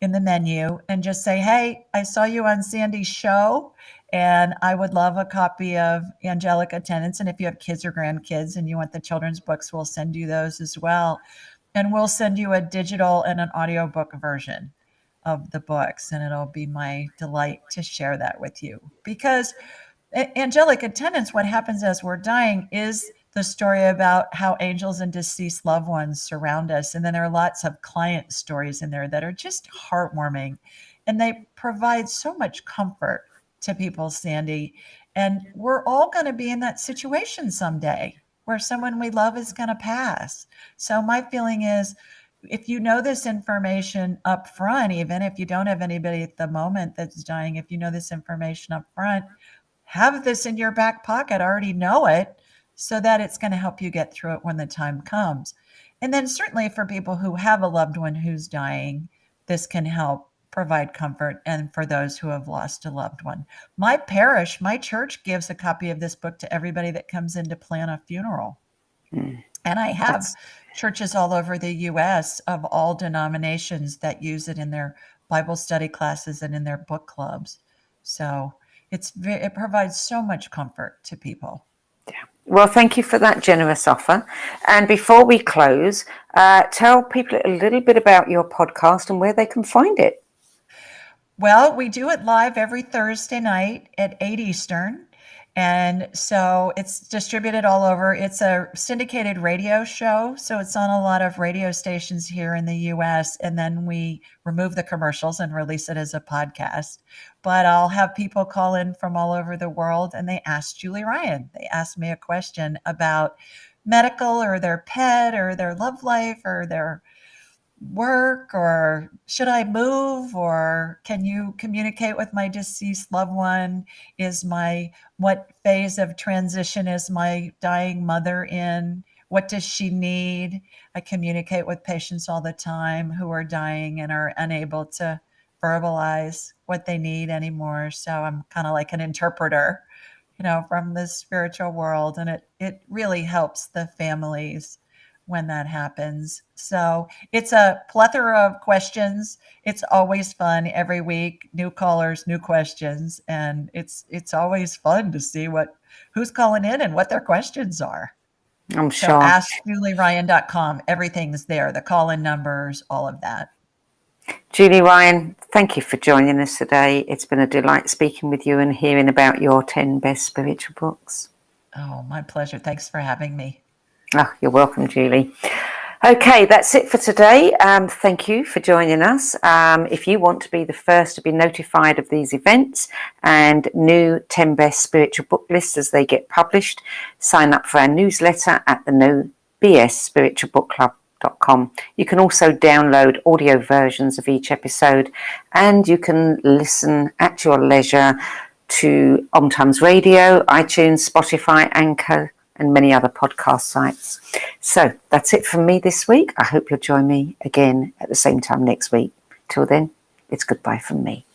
in the menu and just say, hey, I saw you on Sandie's show and I would love a copy of Angelic Attendants. And if you have kids or grandkids and you want the children's books, we'll send you those as well. And we'll send you a digital and an audiobook version of the books. And it'll be my delight to share that with you. Because Angelic Attendants, what happens as we're dying, is the story about how angels and deceased loved ones surround us. And then there are lots of client stories in there that are just heartwarming. And they provide so much comfort to people, Sandie. And we're all going to be in that situation someday where someone we love is going to pass. So my feeling is, if you know this information up front, even if you don't have anybody at the moment that's dying, if you know this information up front, have this in your back pocket, already know it, so that it's going to help you get through it when the time comes. And then certainly for people who have a loved one who's dying, this can help provide comfort, and for those who have lost a loved one. My parish, my church gives a copy of this book to everybody that comes in to plan a funeral. And I have churches all over the U.S. of all denominations that use it in their Bible study classes and in their book clubs. So it provides so much comfort to people. Well, thank you for that generous offer. And before we close, tell people a little bit about your podcast and where they can find it. Well, we do it live every Thursday night at 8 Eastern. And so it's distributed all over. It's a syndicated radio show. So it's on a lot of radio stations here in the US. And then we remove the commercials and release it as a podcast. But I'll have people call in from all over the world and they ask Julie Ryan. They ask me a question about medical or their pet or their love life or their work, or should I move, or can you communicate with my deceased loved one? What phase of transition is my dying mother in? What does she need? I communicate with patients all the time who are dying and are unable to verbalize what they need anymore. So I'm kind of like an interpreter, from the spiritual world, and it really helps the families when that happens. So it's a plethora of questions. It's always fun every week, new callers, new questions. And it's always fun to see who's calling in and what their questions are. I'm so sure. AskJulieRyan.com, everything's there, the call-in numbers, all of that. Julie Ryan, thank you for joining us today. It's been a delight speaking with you and hearing about your 10 best spiritual books. Oh, my pleasure. Thanks for having me. Oh, you're welcome, Julie. Okay, that's it for today. Thank you for joining us. If you want to be the first to be notified of these events and new 10 best spiritual book lists as they get published, sign up for our newsletter at the No BS Spiritual Book Club.com. You can also download audio versions of each episode, and you can listen at your leisure to OmTimes Radio, iTunes, Spotify, Anchor, and many other podcast sites. So that's it from me this week. I hope you'll join me again at the same time next week. Till then, it's goodbye from me.